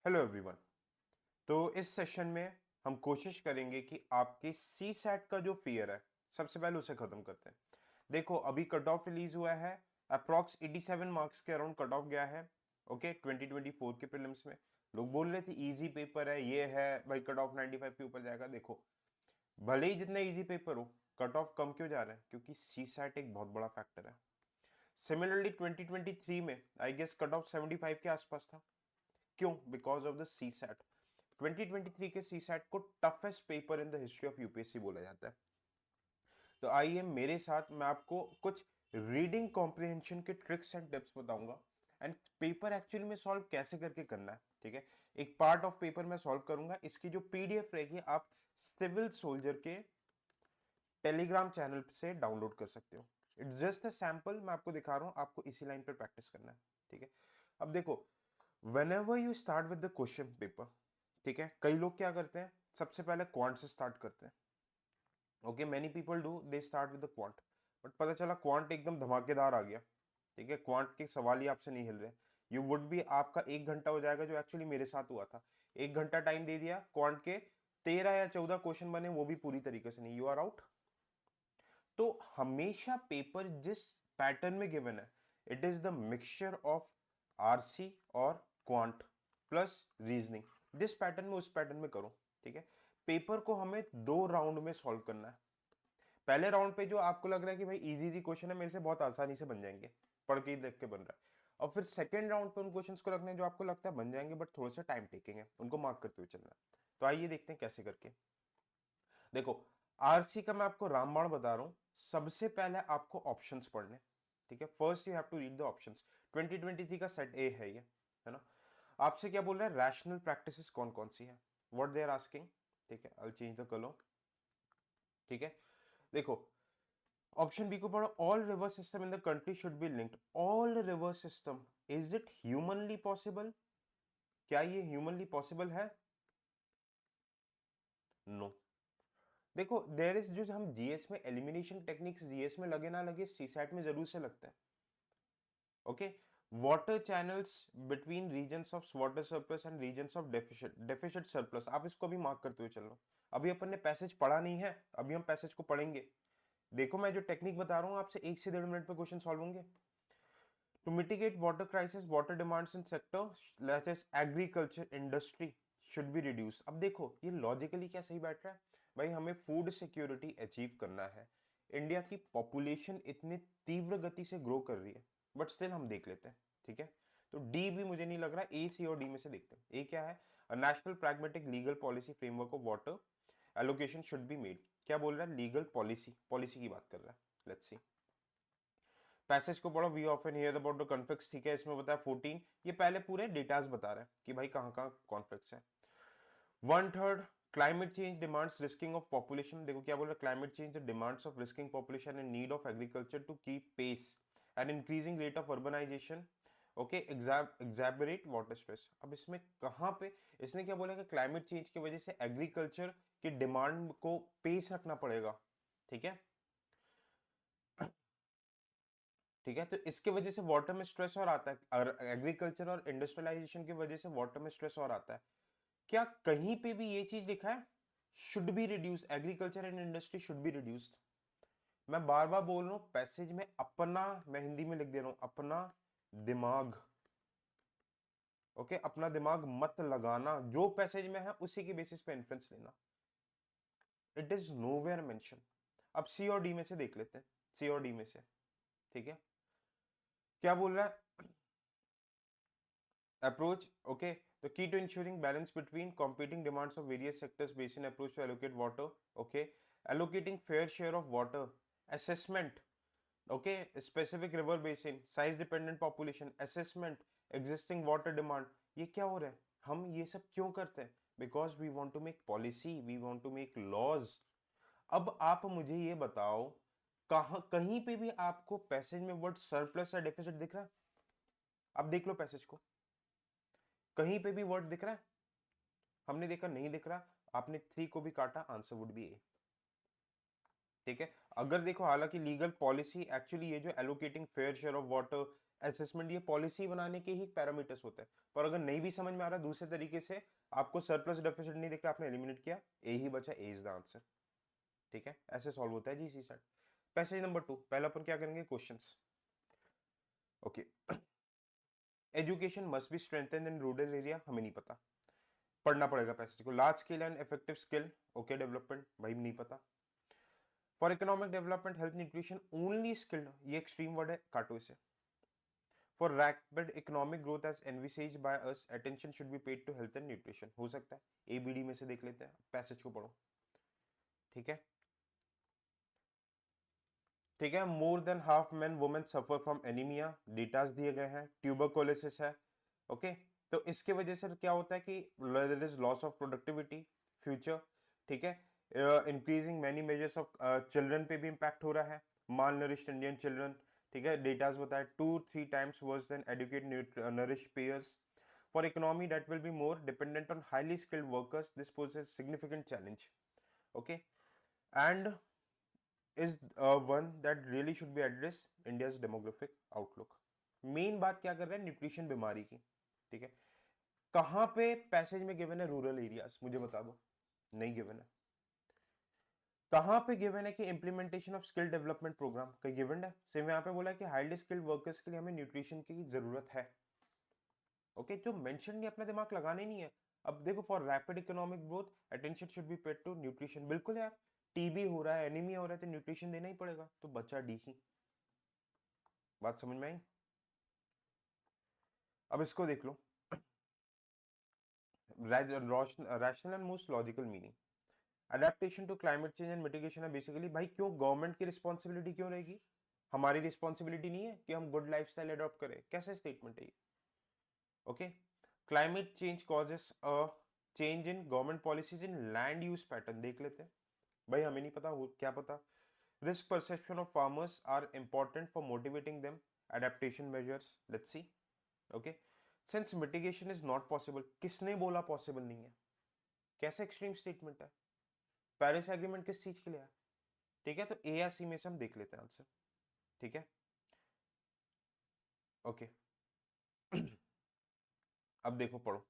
Hello everyone. तो इस session में हम कोशिश करेंगे कि आपके सी सैट का जो फियर है सबसे पहले उसे खत्म करते हैं। देखो अभी कट ऑफ रिलीज हुआ है, अप्रॉक्स 87 मार्क्स के अराउंड कट ऑफ गया है। ओके 2024 के प्रीलिम्स में लोग बोल रहे थे इजी पेपर है, ये है भाई कट ऑफ 95 के ऊपर जाएगा। देखो भले ही जितना इजी पेपर हो, कट ऑफ कम क्यों जा रहा है? क्योंकि सी सैट एक बहुत बड़ा फैक्टर है। सिमिलरली 2023 में आई गेस कट ऑफ 75 के आसपास था। क्यों? Because of the CSAT. 2023 के सी सैट को toughest paper in the history of UPSC बोला जाता है। तो आइए मेरे साथ, मैं आपको कुछ रीडिंग कॉम्प्रिहेंशन के ट्रिक्स एंड टिप्स बताऊंगा एंड पेपर एक्चुअली में सॉल्व कैसे करके करना है। ठीक है, एक पार्ट ऑफ पेपर मैं सॉल्व करूंगा, इसकी जो पीडीएफ रहेगी आप सिविल सोल्जर के टेलीग्राम चैनल से डाउनलोड कर सकते हो। इट्स जस्ट अ सैंपल, मैं आपको दिखा रहा हूं, आपको इसी लाइन पर प्रैक्टिस करना है। ठीक है, अब देखो whenever you start with the question paper, ठीक है, कई लोग क्या करते हैं, सबसे पहले क्वांट से स्टार्ट करते हैं। Okay, many people do, they start with the quant, but पता चला क्वांट एकदम धमाकेदार आ गया। ठीक है, क्वांट के सवाल ही आपसे नहीं हिल रहे। यू वुड भी, आपका 1 घंटा हो जाएगा, जो एक्चुअली मेरे साथ हुआ था। 1 घंटा टाइम दे दिया, क्वांट के 13 या 14 क्वेश्चन बने, वो भी पूरी तरीके से नहीं, यू आर आउट। तो हमेशा पेपर जिस पैटर्न में गिवन है, it is the mixture of RC और क्वांट प्लस रीजनिंग। जिस पैटर्न में उस पैटर्न में करो। ठीक है, पेपर को हमें 2 राउंड में सॉल्व करना है। पहले राउंड पे जो आपको लग रहा है कि भाई इजी इजी क्वेश्चन है, मेरे से बहुत आसानी से बन जाएंगे, पढ़ के ही देख के बन रहा है। और फिर सेकेंड राउंड पे उन क्वेश्चंस को रखना है जो आपको लगता है बन जाएंगे, बट थोड़ा सा टाइम टेकिंग है, उनको मार्क करते हुए चलना है। तो आइए देखते हैं कैसे करके। देखो आरसी का मैं आपको रामबाण बता रहा हूं। सबसे पहले आपको ऑप्शंस पढ़ने। ठीक है, first you have to read the options. 2023 का सेट ए है ये, है ना। आपसे क्या बोल रहा है, रैशनल प्रैक्टिसेस कौन कौन सी है, व्हाट दे आर आस्किंग। ठीक है, आई चेंज द कलर। ठीक है, देखो ऑप्शन बी को पढ़ो, all river system in the country should be linked. All river system, is it humanly possible? क्या ये ह्यूमनली पॉसिबल है? No no. देखो देर इज, जो हम जीएस में एलिमिनेशन टेक्निक्स जीएस में लगे ना लगे, सीसैट में जरूर से लगता है। Okay, water channels between regions of water surplus and regions of deficit deficit surplus, आप इसको भी मार्क करते हुए चल रहे हो। अभी अपन ने पैसेज पढ़ा नहीं है, अभी हम पैसेज को पढ़ेंगे। देखो मैं जो टेक्निक बता रहा हूं आपसे, 1 से 1.5 मिनट में क्वेश्चन सॉल्व होंगे। To mitigate water crisis, water demands in sector agriculture industry should be reduce. अब देखो ये लॉजिकली क्या सही बैठ रहा है? भाई हमें फूड सिक्योरिटी अचीव करना है, इंडिया की पॉपुलेशन इतनी तीव्र गति से ग्रो कर रही है, बट स्टिल हम देख लेते हैं। ठीक है, तो डी भी मुझे नहीं लग रहा, ए सी और डी में से देखते हैं। ए क्या है, national pragmatic legal policy framework of water allocation should be made. क्या बोल रहा है, लीगल पॉलिसी, पॉलिसी की बात कर रहा है। लेट्स सी, पैसेज को पढ़ो, we often hear about the conflicts. ठीक है, इसमें बताया 14, ये पहले पूरे डेटास बता रहा है कि भाई कहां कहां कॉन्फ्लिक्ट्स है। 1/3 climate change demands risking of population. देखो क्या बोल रहा है, climate change demands of risking population and need of agriculture to keep pace and increasing rate of urbanization. Okay, exacerbate water stress. अब इसमें कहां पे इसने क्या बोला कि क्लाइमेट चेंज की वजह से एग्रीकल्चर की डिमांड को पेस रखना पड़ेगा। ठीक है, ठीक है, तो इसके वजह से वाटर में स्ट्रेस और आता है, और एग्रीकल्चर और इंडस्ट्रियलाइजेशन की वजह से वाटर में स्ट्रेस और आता है। क्या कहीं पे भी ये चीज लिखा है, should be reduce, agriculture and industry should be reduced? मैं बार बार बोल रहा हूं, पैसेज में अपना, मैं हिंदी में लिख दे रहा हूं, अपना दिमाग। ओके, अपना दिमाग मत लगाना, जो पैसेज में है उसी के बेसिस पे इन्फ्लुएंस लेना। It is nowhere mention. अब सी और डी में से देख लेते हैं, सी और डी में से। ठीक है, क्या बोल रहा है, approach. Okay, the key to ensuring balance between competing demands of various sectors based in approach to allocate water. Okay, allocating fair share of water, assessment. Okay, specific river basin, size dependent population assessment, existing water demand. ये क्या हो रहा है, हम ये सब क्यों करते हैं? Because we want to make policy, we want to make laws. अब आप मुझे ये बताओ, कहां कहीं पे भी आपको पैसेज में वर्ड सरप्लस या डेफिसिट दिख रहा है? अब देख लो पैसेज को, कहीं पे भी वर्ड दिख रहा है? हमने देखा नहीं दिख रहा, आपने 3 को भी काटा, आंसर वुड बी ए। ठीक है, अगर देखो हालांकि लीगल पॉलिसी एक्चुअली ये जो allocating fair share of water, assessment ये पॉलिसी बनाने के ही पैरामीटर्स होते हैं, पर अगर नहीं भी समझ में आ रहा दूसरे तरीके से आपको सरप्लस डेफिसिट नहीं दिख रहा, आपने एलिमिनेट किया, ए ही बचा, ए इज द आंसर। ठीक है, ऐसे सॉल्व होता है जी सी सेट। पैसेज नंबर 2, पहले अपन क्या करेंगे, questions. Okay, education must be strengthened in rural area, हमें नहीं पता, पढ़ना पड़ेगा पैसेज को। Large scale and effective skill, okay, development, भाई नहीं पता। For economic development health nutrition only skilled, ये एक्सट्रीम वर्ड है, काटो इसे। For rapid economic growth as envisaged by us, attention should be paid to health and nutrition, हो सकता है एबीडी में से देख लेते हैं, पैसेज को पढ़ो। ठीक है, ठीक है, more than half main women suffer from anaemia, datas दिए गए हैं, ट्यूबरकुलोसिस है। ओके, तो इसके वजह से क्या होता है कि there is loss of productivity future. ठीक है, increasing many measures of children पे भी इम्पैक्ट हो रहा है, माल नरिश्ड इंडियन चिल्ड्रन। ठीक है, डेटास बताए 2-3 times worse than educate nourish peers. For economy that will be more dependent on highly skilled workers, this poses significant challenge. Okay, and is one that really should be addressed India's demographic outlook. Main बात क्या कर रहे हैं, nutrition बीमारी की। ठीक है, कहां पे पैसेज में गिवन है रूरल एरियाज, मुझे बता दो, नहीं गिवन है। कहां पे गिवन है कि implementation of skill development program, कहीं गिवन है? सिर्फ यहां पे बोला है कि हाईली स्किल्ड वर्कर्स के लिए हमें न्यूट्रिशन की जरूरत है। ओके, जो मेंशन नहीं, अपना दिमाग लगाने नहीं है। अब देखो, for rapid economic growth attention should be paid to nutrition, बिल्कुल यार, टीबी हो रहा है, एनीमिया हो रहा है, तो न्यूट्रिशन देना ही पड़ेगा, तो बच्चा डी ही। बात समझ में आई? अब इसको देख लो, rational and most logical meaning, adaptation to climate change and mitigation है बेसिकली। भाई क्यों गवर्नमेंट की रिस्पॉन्सिबिलिटी क्यों रहेगी, हमारी रिस्पॉन्सिबिलिटी नहीं है कि हम गुड लाइफस्टाइल अडॉप्ट करें? कैसे स्टेटमेंट है ये? Okay, climate change causes a change in government policies in land use pattern, देख लेते हैं। भाई हमें नहीं पता, क्या पता। Risk perception of farmers are important for motivating them, adaptation measures, let's see. Okay, since mitigation is not possible, किसने बोला पॉसिबल नहीं है? कैसे एक्सट्रीम स्टेटमेंट है? पेरिस एग्रीमेंट किस चीज के लिए है? ठीक है, तो ए या सी में से हम देख लेते हैं आंसर। ठीक है, ओके। अब देखो, पढ़ो।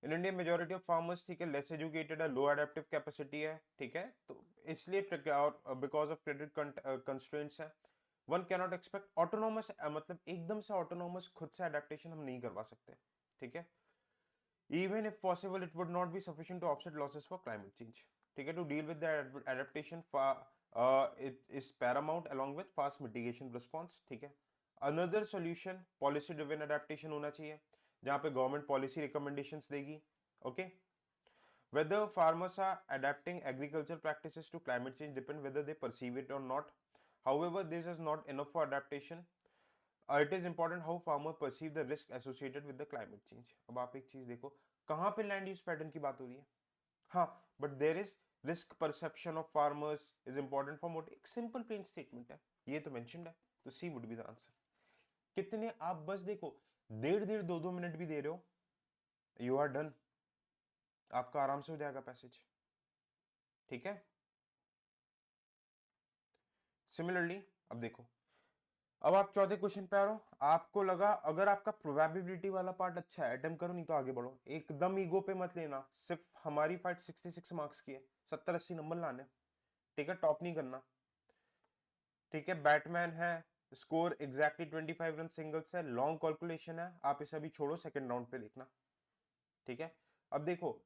In India majority of farmers, ठीक है, लेस एजुकेटेड है, लो एडेप्टिव कैपेसिटी है। ठीक है, तो इसलिए और बिकॉज ऑफ क्रेडिट कंस्ट्रेंट्स है, वन कैनॉट एक्सपेक्ट ऑटोनोमस, मतलब एकदम से ऑटोनोमस खुद से अडेप्टेशन हम नहीं करवा सकते। ठीक है, even if possible it would not be sufficient to offset losses for climate change. ठीक है, to deal with the adaptation it is paramount along with fast mitigation response. ठीक है, another solution policy driven adaptation होना चाहिए, जहाँ पे government policy recommendations देगी। Okay, whether farmers are adapting agricultural practices to climate change depend whether they perceive it or not. However, this is not enough for adaptation. It is important how farmer perceive the risk associated with the climate change. अब आप एक चीज देखो, कहाँ पे land use pattern की बात हो रही है? हाँ, but there is risk perception of farmers is important for मोटी, एक सिंपल प्लेन स्टेटमेंट है, ये तो मेंशन्ड है, तो सी वुड बी द आंसर। कितने आप बस देखो, 1.5-2 मिनट भी दे रहे हो, यू आर डन, आपका आराम से हो जाएगा पैसेज। ठीक है, सिमिलरली अब देखो, अब आप चौथे क्वेश्चन पे आ रहे हो, आपको लगा अगर आपका प्रोबेबिलिटी वाला पार्ट अच्छा है, अटेम्प्ट करो, नहीं तो आगे बढ़ो। एकदम ईगो पे मत लेना, सिर्फ हमारी फाइट 66 मार्क्स की है, 70-80 नंबर लाने। ठीक है, टॉप नहीं करना। ठीक है, बैटमैन है, स्कोर एग्जैक्टली 25 रन सिंगल्स है, लॉन्ग कैलकुलेशन है, आप इसे अभी छोड़ो, सेकंड राउंड पे देखना। ठीक है, अब देखो,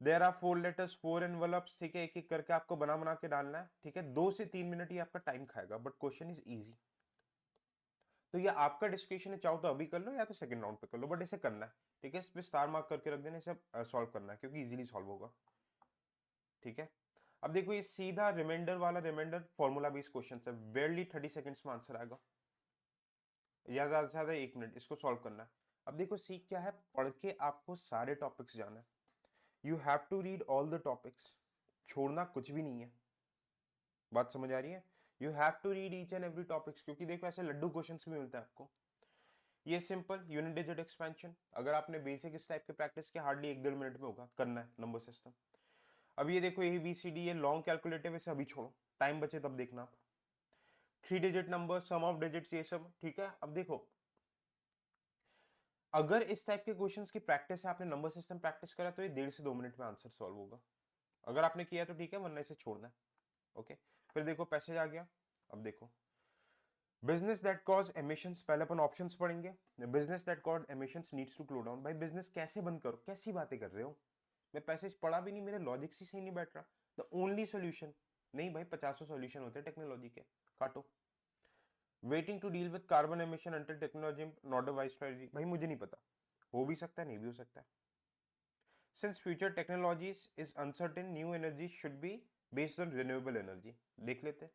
देयर आर 4 लेटर्स, 4 एनवलप्स। ठीक है, एक एक करके आपको बना बना के डालना है। ठीक है, 2 से 3 मिनट ही आपका टाइम खाएगा, बट क्वेश्चन इज इजी। तो ये आपका डिस्कशन है, चाहो तो अभी कर लो या तो सेकंड राउंड पे कर लो, बट इसे करना है। ठीक है, इस पे स्टार मार्क करके रख देना, इसे सॉल्व करना है क्योंकि इजीली सॉल्व होगा। ठीक है, अब देखो, ये सीधा रिमाइंडर वाला, रिमाइंडर फॉर्मूला बेस्ड क्वेश्चन है, बेयरली 30 सेकंड्स में आंसर आएगा, या ज्यादा से ज्यादा 1 मिनट, इसको सॉल्व करना है। अब देखो, सीख क्या है, पढ़ के आपको सारे टॉपिक्स जाना है, you have to read all the topics, छोड़ना कुछ भी नहीं है। बात समझ आ रही है? You have to read each and every topics, क्योंकि देखो ऐसे लड्डू क्वेश्चंस भी मिलते हैं आपको। ये सिंपल यूनिट डिजिट एक्सपेंशन, अगर आपने बेसिक इस टाइप के प्रैक्टिस किया, हार्डली 1-1.5 मिनट में होगा, करना है नंबर सिस्टम। अब ये देखो, ए बी सी डी, ये लॉन्ग कैलकुलेटिव, इसे अभी छोड़ो, टाइम बचे तब देखना आप। 3 digit number, sum of digits, ये सब। ठीक है, अब देखो, अगर इस टाइप के क्वेश्चंस की प्रैक्टिस है, आपने नंबर सिस्टम प्रैक्टिस करा, तो ये 1.5 से 2 मिनट में आंसर सॉल्व होगा। अगर आपने किया तो ठीक है, वरना इसे छोड़ना है। ओके, फिर देखो पैसेज आ गया। अब देखो बिजनेस दैट कॉज एमिशंस, पहले अपन ऑप्शंस पढ़ेंगे। Business that cause emissions needs to close down. भाई बिजनेस कैसे बंद करो, कैसी बातें कर रहे हो? मैं पैसेज पढ़ा भी नहीं, मेरे लॉजिक से सही नहीं बैठ रहा। द ओनली सॉल्यूशन, नहीं भाई 50 सॉल्यूशन होते हैं टेक्नोलॉजी के, काटो। Waiting to deal with carbon emission until technology not a wise strategy, भाई मुझे नहीं पता, हो भी सकता है नहीं भी हो सकता है। Since future technologies is uncertain, new energy should be based on renewable energy. देख लेते हैं,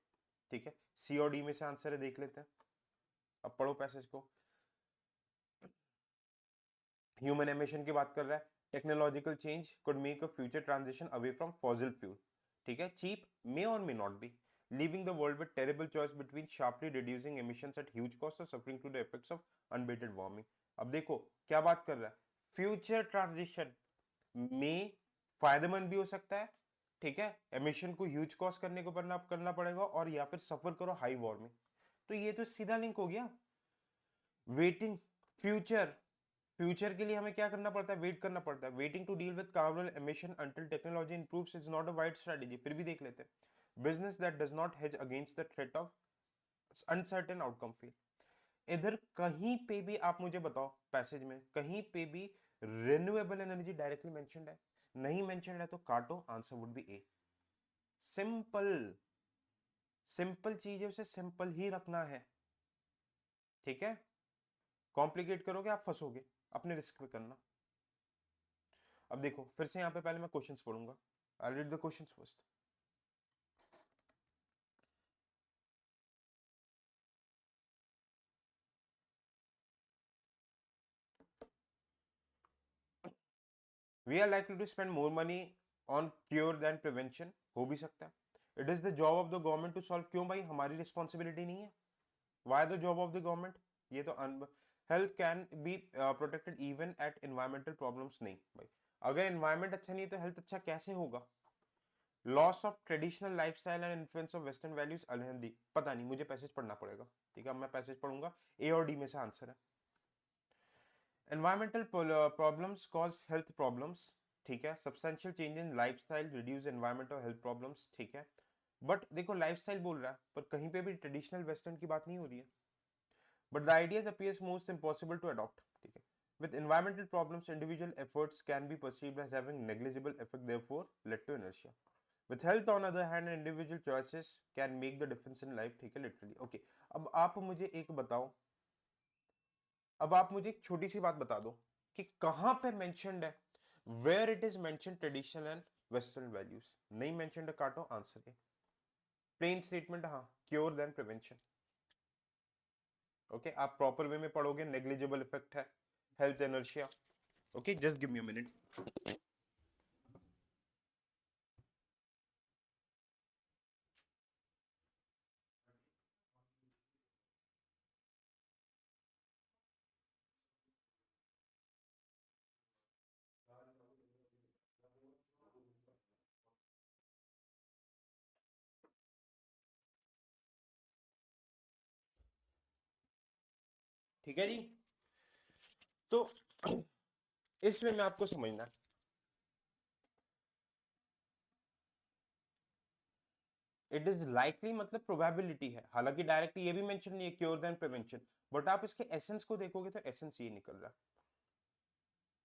ठीक है, सी और डी में से आंसर है, देख लेते हैं। अब पढ़ो पैसेज को। ह्यूमन एमिशन की बात कर रहा है। Technological change could make a future transition away from fossil fuel, ठीक है, चीप मे और may not be, leaving the world with terrible choice between sharply reducing emissions at huge cost or suffering through the effects of unabated warming। अब देखो क्या बात कर रहा है, फ्यूचर ट्रांजिशन में फायदेमंद भी हो सकता है, ठीक है, एमिशन को ह्यूज कॉस्ट करना पड़ेगा, और या फिर सफर करो हाई वार्मिंग। तो ये तो सीधा लिंक हो गया। वेटिंग फ्यूचर, फ्यूचर के लिए हमें क्या करना पड़ता है, वेट करना पड़ता है। Waiting to deal with carbon emission until technology improves is not a wide strategy, फिर भी देख लेते हैं। Business that does not hedge against the threat of uncertain outcome feel. इधर कहीं पे भी आप मुझे बताओ पैसेज में कहीं पे भी रिन्यूएबल एनर्जी डायरेक्टली मेंशन्ड है? नहीं मेंशन्ड है तो काटो, answer would be A. Simple, simple चीज है, उसे सिंपल ही रखना है, ठीक है, कॉम्प्लिकेट करोगे आप फंसोगे, अपने रिस्क पे करना। अब देखो फिर से यहाँ पे पहले मैं क्वेश्चंस पढ़ूंगा। I read the questions first. We are likely to spend more money on cure than prevention, हो भी सकता है। It is the job of the government to solve, क्यों भाई हमारी रिस्पॉन्सिबिलिटी नहीं है? Why the job of the government, ये तो health can be protected even at environmental problems, नहीं भाई, अगर एनवायरमेंट अच्छा नहीं है तो हेल्थ अच्छा कैसे होगा? Loss of traditional lifestyle and influence of western values unhealthy, पता नहीं, मुझे पैसेज पढ़ना पड़ेगा, ठीक है, अब मैं पैसेज पढ़ूंगा, ए और डी में से आंसर है। Environmental problems cause health problems, ठीक है, substantial change in lifestyle reduce environmental health problems, ठीक है, बट देखो लाइफस्टाइल बोल रहा है पर कहीं पे भी ट्रेडिशनल वेस्टर्न की बात नहीं हो रही है। But the ideas appears most impossible to adopt, ठीक है। With environmental problems, individual efforts can be perceived as having negligible effect, therefore led to inertia. With health, on other hand, individual choices can make the difference in life, ठीक है, literally. Okay, अब आप मुझे एक बताओ, अब आप मुझे एक छोटी सी बात बता दो कि कहां पे mentioned है, where it is mentioned traditional and western values, नहीं mentioned है, काटो, आंसर है प्लेन स्टेटमेंट, हाँ, क्योर देन प्रिवेंशन। ओके, आप प्रॉपर वे में पढ़ोगे, नेग्लिजिबल इफेक्ट है, health inertia. Okay, just give me a minute. ठीक है जी, तो इसमें मैं आपको समझना है, इट इज लाइकली मतलब प्रोबेबिलिटी है, हालांकि डायरेक्टली ये भी मेंशन नहीं है क्योर देन प्रिवेंशन, बट आप इसके एसेंस को देखोगे तो एसेंस ये निकल रहा है।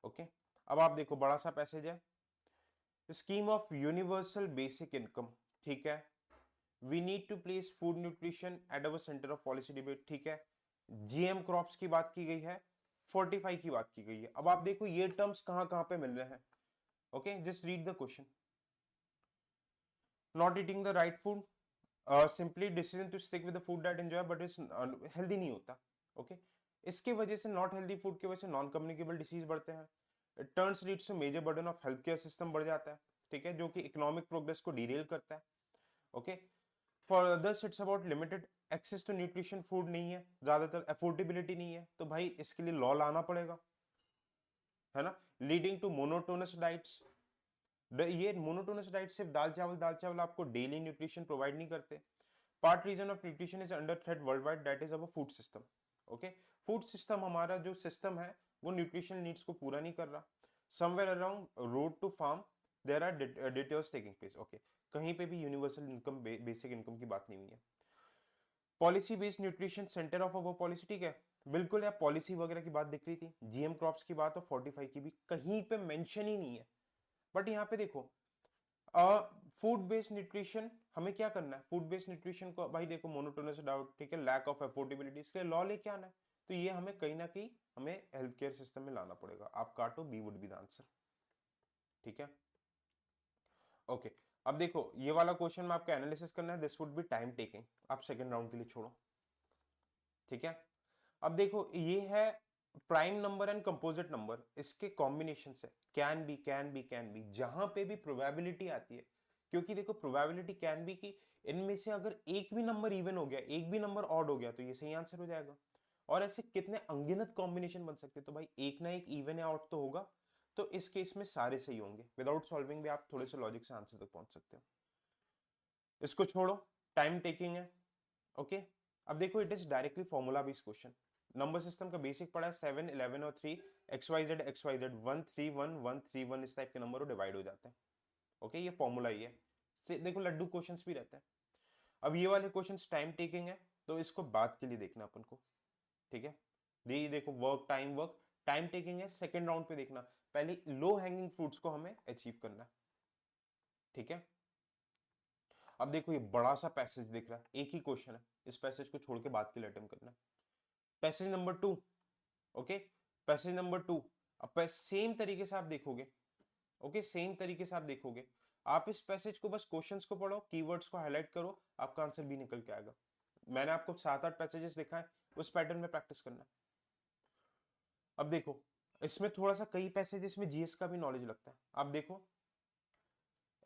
ओके, अब आप देखो बड़ा सा पैसेज है, scheme of universal basic income, ठीक है, we need to place food nutrition at our center of policy debate, ठीक है, जीएम क्रॉप्स की बात की गई है, फोर्टिफाई की बात की गई है। अब आप देखो ये टर्म्स कहां कहां पे मिल रहे हैं। Okay, just read the question. Not eating the right food, simply decision to stick with the food that enjoy but is healthy नहीं होता। ओके, इसके वजह से नॉट हेल्दी फूड की वजह से नॉन कम्युनिकेबल डिसीज बढ़ते हैं, it turns leads to major burden of health care system बढ़ जाता है, ठीक है, जो कि इकोनॉमिक प्रोग्रेस को डिरेल करता है। Okay, for others it's about limited access to nutrition, food नहीं है, ज्यादातर अफोर्डेबिलिटी नहीं है, तो भाई इसके लिए लॉ लाना पड़ेगा, है ना, लीडिंग टू मोनोटोनस डाइट्स। ये मोनोटोनस डाइट सिर्फ दाल चावल आपको डेली न्यूट्रिशन प्रोवाइड नहीं करते। Part reason of nutrition is under threat world wide, that is our food system. Okay, food system, हमारा जो सिस्टम है वो न्यूट्रिशन नीड्स को पूरा नहीं कर रहा। Somewhere around road to farm there are details taking place. Okay, कहीं पे भी यूनिवर्सल इनकम बेसिक इनकम की बात नहीं हुई है। Policy based nutrition centre of our policy, ठीक है, बिल्कुल यार पॉलिसी वगैरह की बात दिख रही थी, जीएम क्रॉप्स की बात और 45 की भी कहीं पे मेंशन ही नहीं है। बट यहाँ पे देखो फूड बेस्ड न्यूट्रिशन हमें क्या करना है, फूड बेस्ड न्यूट्रिशन को भाई देखो मोनोटोनस डाउट, ठीक है, लैक ऑफ अफोर्डेबिलिटी, इसके लॉ लेके आना है। तो ये हमें कहीं ना कहीं हमें हेल्थ केयर सिस्टम में लाना पड़ेगा। आप काटो, B would be the answer, ठीक है। ओके, अब देखो ये वाला क्वेश्चन में आपका एनालिसिस करना है, this would be time taking, आप सेकंड राउंड के लिए छोड़ो, ठीक है। अब देखो ये है prime number and composite number, इसके कॉम्बिनेशन से can be can be can be, जहां पे भी प्रोबेबिलिटी आती है, क्योंकि देखो प्रोबेबिलिटी कैन बी की इनमें से अगर एक भी नंबर इवन हो गया, एक भी नंबर ऑड हो गया, तो ये सही आंसर हो जाएगा। और ऐसे कितने अनगिनत कॉम्बिनेशन बन सकते हैं, तो भाई एक ना एक इवन या ऑड तो होगा। तो इस केस में सारे सही होंगे, विदाउट सॉल्विंग भी आप थोड़े से लॉजिक से आंसर तक पहुंच सकते हो। इसको छोड़ो, टाइम टेकिंग है, ओके। अब देखो it is directly formula based question, number system का बेसिक पढ़ा है, 7 11 और 3, एक्स वाई जेड 1 3 1 1 3 1, इस टाइप के नंबर डिवाइड हो जाते हैं, ओके, ये फॉर्मूला ही है। देखो लड्डू क्वेश्चंस भी रहते हैं। अब ये वाले क्वेश्चंस टाइम टेकिंग है, तो इसको बाद के लिए देखना अपन को, ठीक है। ये देखो work time, work time taking है, सेकेंड राउंड पे देखना, पहले लो हैंगिंग फ्रूट्स को हमें अचीव करना है, ठीक है। अब देखो ये बड़ा सा पैसेज दिख रहा है, एक ही क्वेश्चन है, इस पैसेज को छोड़ के बाद के लिए अटेम्प्ट करना है। Passage number 2, okay, passage number 2, अब सेम तरीके से आप देखोगे, ओके, सेम तरीके से आप देखोगे, आप इस पैसेज को बस क्वेश्चंस को पढ़ो, कीवर्ड्स को हाईलाइट करो, आपका आंसर भी निकल के आएगा। मैंने आपको 7 8 पैसेजेस दिखाए, उस पैटर्न में प्रैक्टिस करना। अब देखो इसमें थोड़ा सा कई पैसेजेस में जीएस का भी नॉलेज लगता है। आप देखो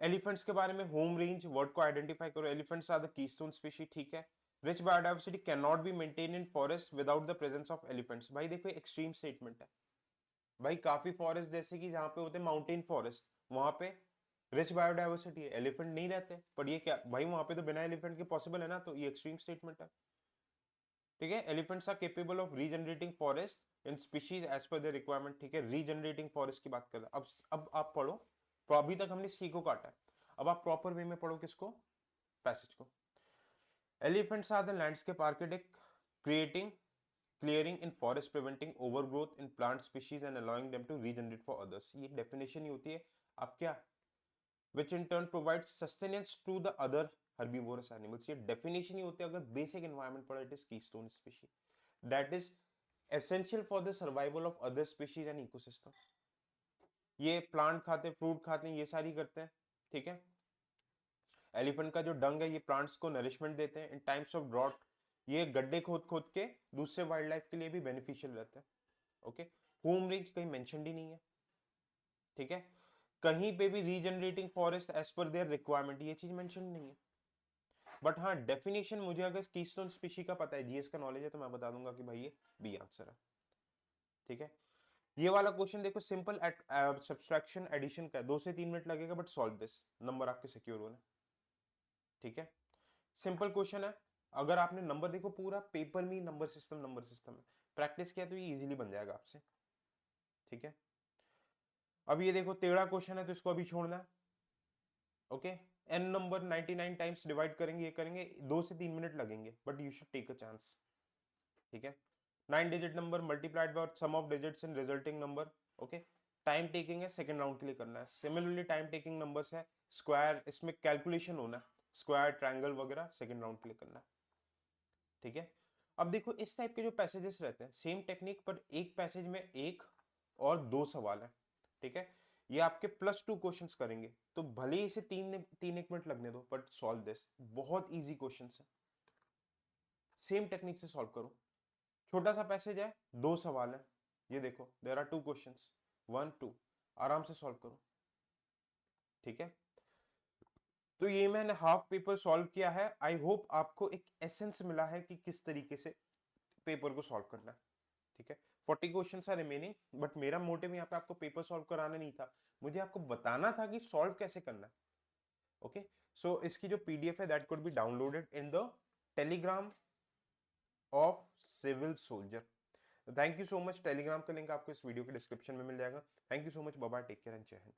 एलिफेंट्स के बारे में, होम रेंज वर्ड को आइडेंटिफाई करो, elephants are the keystone species, ठीक है। Rich biodiversity can not be maintain in forest without the presence of elephants, भाई देखो एक्सट्रीम स्टेटमेंट है। भाई काफी फॉरेस्ट जैसे कि जहां पे होते हैं माउंटेन फॉरेस्ट, वहां पे रिच बायोडाइवर्सिटी है, एलिफेंट नहीं रहते, पर ये क्या भाई वहां पे तो बिना एलिफेंट के पॉसिबल है ना, तो ये एक्सट्रीम स्टेटमेंट है, ठीक है। Elephants are capable of regenerating forest in species as per their requirement, ठीक है, रीजनरेटिंग फॉरेस्ट की बात कर रहे हैं। अब आप पढ़ो, तो अभी तक हमने सी को काटा है, अब आप प्रॉपर वे में पढ़ो किसको, पैसेज को। Elephants are the landscape architect creating clearing in forest, preventing overgrowth in plant species and allowing them to regenerate for others, ये डेफिनेशन ही होती है। आप क्या, which in turn provides sustenance to the other herbivorous animals, ये definition ही होती है। अगर बेसिक एनवायरनमेंट पढ़ा, it is keystone species that is essential for the survival of other species and ecosystem. ये प्लांट खाते, फ्रूट खाते हैं, ये सारी करते हैं, ठीक है। एलिफेंट का जो डंग है, ये प्लांट्स को नरिशमेंट देते हैं इन टाइम्स ऑफ ड्रॉट, ये गड्ढे खोद खोद के दूसरे वाइल्ड लाइफ के लिए भी बेनिफिशियल रहते हैं, ओके। होम रेंज कहीं मेंशन ही नहीं है, ठीक है। कहीं पे भी regenerating forest as per their requirement, ये चीज मेंशन नहीं है। बट हाँ डेफिनेशन मुझे अगर कीस्टोन स्पीशी का पता है, जीएस का नॉलेज है, तो मैं बता दूंगा कि भाई ये बी आंसर है, ठीक है। ये वाला क्वेश्चन देखो सिंपल सब्सट्रैक्शन एडिशन का है, 2 से 3 मिनट लगेगा, बट सॉल्व दिस, नंबर आपके सिक्योर होने, ठीक है। सिंपल क्वेश्चन है, अगर आपने नंबर देखो पूरा पेपर में नंबर सिस्टम है, प्रैक्टिस किया तो ये इजीली बन जाएगा आपसे, ठीक है। अब ये देखो टेढ़ा क्वेश्चन है, तो इसको अभी छोड़ना है, okay. N number 99 times divide करेंगे, ये करेंगे, 2 से 3 मिनट लगेंगे, but you should take a chance, ठीक है। 9 digit number multiplied by sum of digits in resulting number, okay. Time taking है, सेकंड राउंड के लिए करना है। सिमिलरली टाइम टेकिंग नंबर्स है, स्क्वायर, इसमें कैलकुलेशन होना है, स्क्वायर ट्रायंगल वगैरह सेकंड राउंड के लिए करना है, ठीक है। अब देखो इस टाइप के जो पैसेजेस रहते हैं, सेम टेक्निक, पर एक पैसेज में एक और 2 सवाल है, ठीक है। ये आपके +2 क्वेश्चंस करेंगे, तो भले ही इसे 3 1 मिनट लगने दो, बट सॉल्व दिस, बहुत इजी क्वेश्चंस है, सेम टेक्निक से सॉल्व करो। छोटा सा पैसेज है, 2 सवाल है, ये देखो देयर आर 2 क्वेश्चंस, 1 2, आराम से सॉल्व करो, ठीक है। तो ये मैंने हाफ पेपर सॉल्व किया है, आई होप आपको एक एसेंस मिला है कि किस तरीके से पेपर को सॉल्व करना है, ठीक है। 40 क्वेश्चंस आर रिमेनिंग, बट मेरा मोटिव यहाँ पे आपको पेपर सॉल्व कराना नहीं था, मुझे आपको बताना था कि सॉल्व कैसे करना है, ओके। सो इसकी जो पीडीएफ है that could be downloaded in the Telegram of civil soldier, thank you so much. Telegram का लिंक आपको इस वीडियो के डिस्क्रिप्शन में मिल जाएगा। Thank you so much, bye bye, take care and जय हिंद।